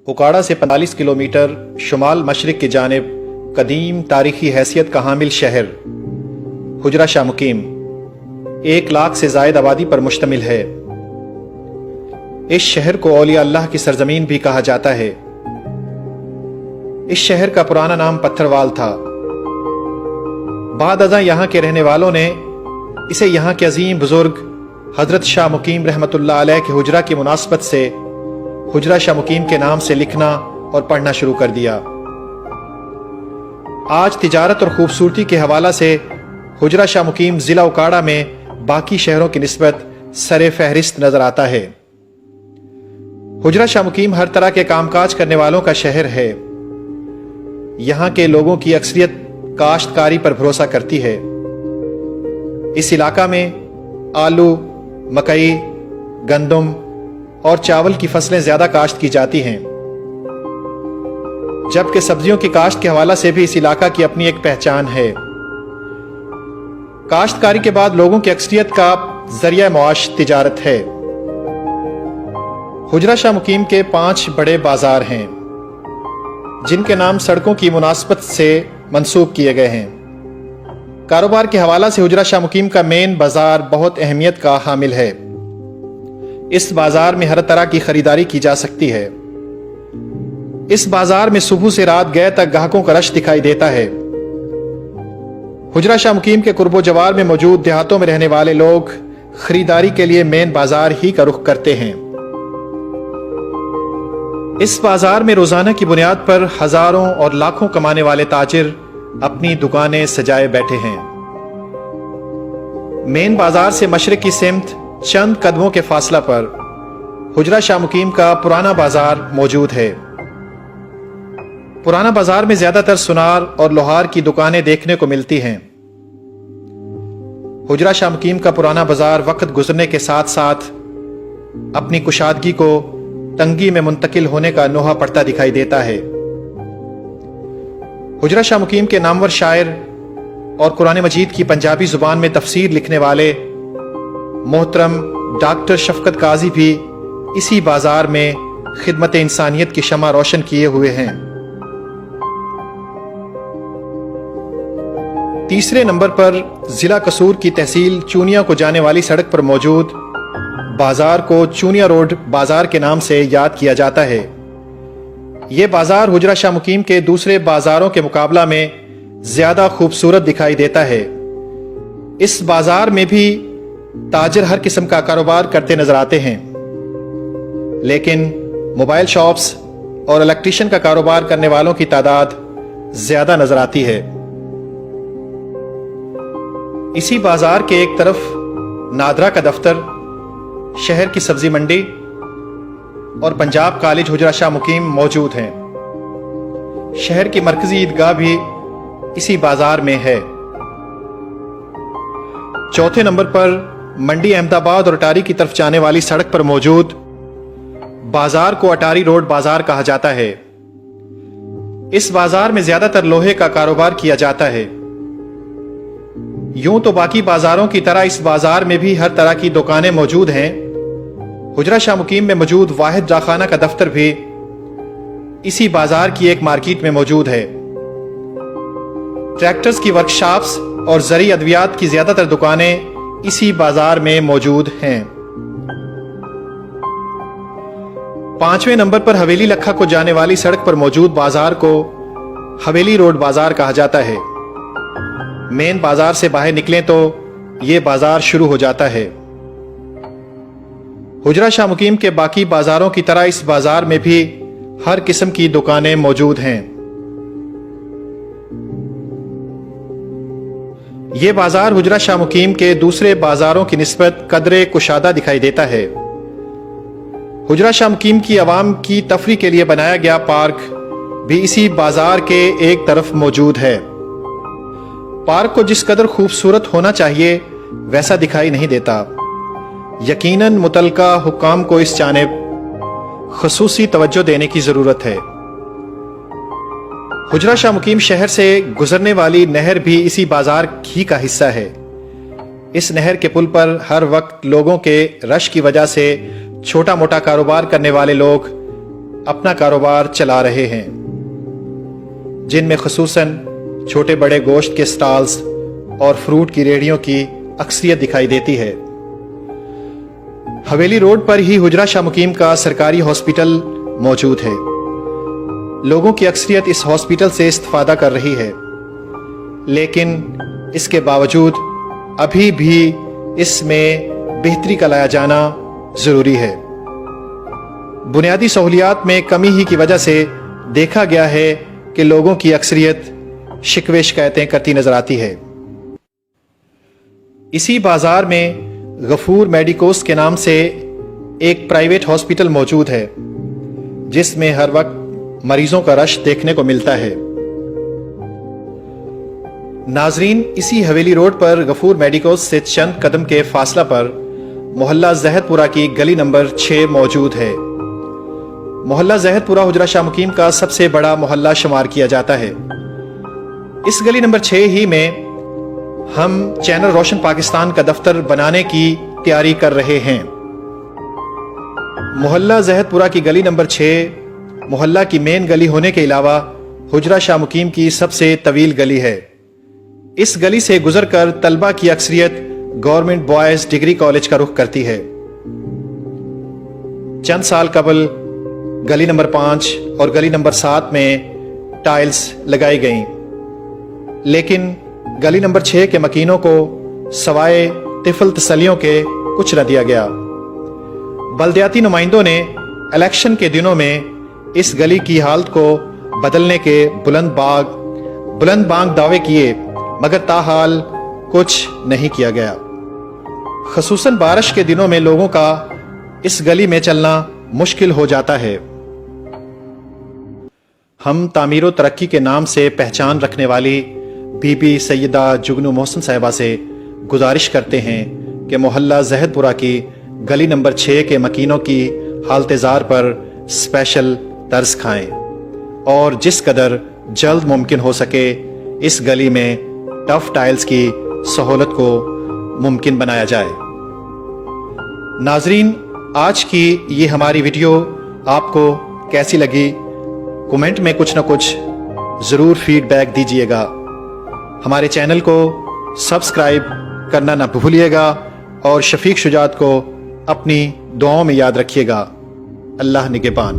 उकाड़ा से 45 किलोमीटर शुमाल मशरिक की जानिब कदीम तारीखी हैसियत का हामिल शहर हुजरा शाह मुकीम 1 लाख से जायद आबादी पर मुश्तमिल है। इस शहर को औलिया अल्लाह की सरजमीन भी कहा जाता है। इस शहर का पुराना नाम पत्थरवाल था। बाद अज़ां यहाँ के रहने वालों ने इसे यहाँ के अजीम बुजुर्ग हजरत शाह मुकीम रहमतुल्लाह अलैह के हुजरा की मुनासबत से हुजरा शाह मुकीम के नाम से लिखना और पढ़ना शुरू कर दिया। आज तिजारत और खूबसूरती के हवाला से हुजरा शाह मुकीम जिला उकाड़ा में बाकी शहरों की निस्बत सरे फहरिस्त नजर आता है। हुजरा शाह मुकीम हर तरह के कामकाज करने वालों का शहर है। यहाँ के लोगों की अक्सरियत काश्तकारी पर भरोसा करती है। इस इलाका में आलू, मकई, गंदम और चावल की फसलें ज्यादा काश्त की जाती हैं, जबकि सब्जियों की काश्त के हवाला से भी इस इलाका की अपनी एक पहचान है। काश्तकारी के बाद लोगों की अक्सरियत का जरिया मुआश तिजारत है। हुजरा शाह मुकीम के 5 बड़े बाजार हैं, जिनके नाम सड़कों की मुनासबत से मंसूब किए गए हैं। कारोबार के हवाला से हुजरा शाह मुकीम का मेन बाजार बहुत अहमियत का हामिल है। इस बाजार में हर तरह की खरीदारी की जा सकती है। इस बाजार में सुबह से रात गए तक ग्राहकों का रश दिखाई देता है। हुजरा शाह मुकीम के कुर्बो जवार में मौजूद देहातों में रहने वाले लोग खरीदारी के लिए मेन बाजार ही का रुख करते हैं। इस बाजार में रोजाना की बुनियाद पर हजारों और लाखों कमाने वाले ताजिर अपनी दुकानें सजाए बैठे हैं। मेन बाजार से मशरिक की सिमत चंद कदमों के फासला पर हुजरा शाह मुकीम का पुराना बाजार मौजूद है। पुराना बाजार में ज्यादातर सुनार और लोहार की दुकानें देखने को मिलती हैं। हुजरा शाह मुकीम का पुराना बाजार वक्त गुजरने के साथ साथ अपनी कुशादगी को तंगी में मुंतकिल होने का नोहा पड़ता दिखाई देता है। हुजरा शाह मुकीम के नामवर शायर और कुरान मजीद की पंजाबी जुबान में तफसीर लिखने वाले मोहतरम डॉक्टर शफकत काजी भी इसी बाजार में खिदमत इंसानियत की शमा रोशन किए हुए हैं। तीसरे नंबर पर जिला कसूर की तहसील चूनिया को जाने वाली सड़क पर मौजूद बाजार को चूनिया रोड बाजार के नाम से याद किया जाता है। यह बाजार हुजरा शाह मुकीम के दूसरे बाजारों के मुकाबला में ज्यादा खूबसूरत दिखाई देता है। इस बाजार में भी ताजिर हर किस्म का कारोबार करते नजर आते हैं, लेकिन मोबाइल शॉप्स और इलेक्ट्रिशियन का कारोबार करने वालों की तादाद ज्यादा नजर आती है। इसी बाजार के एक तरफ नादरा का दफ्तर, शहर की सब्जी मंडी और पंजाब कॉलेज हुजरा शाह मुकीम मौजूद हैं। शहर की मरकजी ईदगाह भी इसी बाजार में है। चौथे नंबर पर मंडी अहमदाबाद और अटारी की तरफ जाने वाली सड़क पर मौजूद बाजार को अटारी रोड बाजार कहा जाता है। इस बाजार में ज्यादातर लोहे का कारोबार किया जाता है। यूं तो बाकी बाजारों की तरह इस बाजार में भी हर तरह की दुकानें मौजूद हैं। हुजरा शाह मुकीम में मौजूद वाहिद डाकखाना का दफ्तर भी इसी बाजार की एक मार्केट में मौजूद है। ट्रैक्टर्स की वर्कशॉप्स और जरी अद्वियात की ज्यादातर दुकानें इसी बाजार में मौजूद हैं। 5वें नंबर पर हवेली लखा को जाने वाली सड़क पर मौजूद बाजार को हवेली रोड बाजार कहा जाता है। मेन बाजार से बाहर निकलें तो यह बाजार शुरू हो जाता है। हुजरा शाह मुकीम के बाकी बाजारों की तरह इस बाजार में भी हर किस्म की दुकानें मौजूद हैं। यह बाजार हुजरा शाह मुकीम के दूसरे बाजारों की निस्बत कदरे कुशादा दिखाई देता है। हुजरा शाह मुकीम की आवाम की तफरी के लिए बनाया गया पार्क भी इसी बाजार के एक तरफ मौजूद है। पार्क को जिस कदर खूबसूरत होना चाहिए वैसा दिखाई नहीं देता। यकीनन मुतलका हुक्काम को इस जानिब खसूसी तवज्जो देने की जरूरत है। हुजरा शाह मुकीम शहर से गुजरने वाली नहर भी इसी बाजार ही का हिस्सा है। इस नहर के पुल पर हर वक्त लोगों के रश की वजह से छोटा मोटा कारोबार करने वाले लोग अपना कारोबार चला रहे हैं, जिनमें खुसूसन छोटे बड़े गोश्त के स्टॉल्स और फ्रूट की रेहड़ियों की अक्सरियत दिखाई देती है। हवेली रोड पर ही हुजरा शाह मुकीम का सरकारी हॉस्पिटल मौजूद है। लोगों की अक्सरियत इस हॉस्पिटल से इस्तिफादा कर रही है, लेकिन इसके बावजूद अभी भी इसमें बेहतरी का लाया जाना जरूरी है। बुनियादी सहूलियात में कमी ही की वजह से देखा गया है कि लोगों की अक्सरियत शिकवे शिकायतें करती नजर आती है। इसी बाजार में गफूर मेडिकोस के नाम से एक प्राइवेट हॉस्पिटल मौजूद है, जिसमें हर वक्त मरीजों का रश देखने को मिलता है। नाजरीन, इसी हवेली रोड पर गफूर मेडिकोस से चंद कदम के फासला पर मोहल्ला जहदपुरा की गली नंबर 6 मौजूद है। मोहल्ला जहदपुरा हुजरा शाह मुकीम का सबसे बड़ा मोहल्ला शुमार किया जाता है। इस गली नंबर 6 ही में हम चैनल रोशन पाकिस्तान का दफ्तर बनाने की तैयारी कर रहे हैं। मोहल्ला जहदपुरा की गली नंबर 6 मोहल्ला की मेन गली होने के अलावा हुजरा शाह मुकीम की सबसे तवील गली है। इस गली से गुजरकर तलबा की अक्सरियत गवर्नमेंट बॉयज डिग्री कॉलेज का रुख करती है। चंद साल कबल गली नंबर 5 और गली नंबर 7 में टाइल्स लगाई गईं, लेकिन गली नंबर 6 के मकीनों को सवाए तिफल तसलियों के कुछ न दिया गया। बल्दियाती नुमाइंदों ने इलेक्शन के दिनों में इस गली की हालत को बदलने के बुलंद बांग दावे किए, मगर ताहाल कुछ नहीं किया गया। खसूसन बारिश के दिनों में लोगों का इस गली में चलना मुश्किल हो जाता है। हम तामीर व तरक्की के नाम से पहचान रखने वाली बीबी सैयदा जुगनू मोहसिन साहिबा से गुजारिश करते हैं कि मोहल्ला जहदपुरा की गली नंबर 6 के मकीनों की हालत-ए-जार पर स्पेशल तर्ज खाएं और जिस कदर जल्द मुमकिन हो सके इस गली में टफ टाइल्स की सहूलत को मुमकिन बनाया जाए। नाजरीन, आज की ये हमारी वीडियो आपको कैसी लगी? कमेंट में कुछ ना कुछ ज़रूर फीडबैक दीजिएगा। हमारे चैनल को सब्सक्राइब करना ना भूलिएगा और शफीक शुजात को अपनी दुआओं में याद रखिएगा। अल्लाह निगहबान।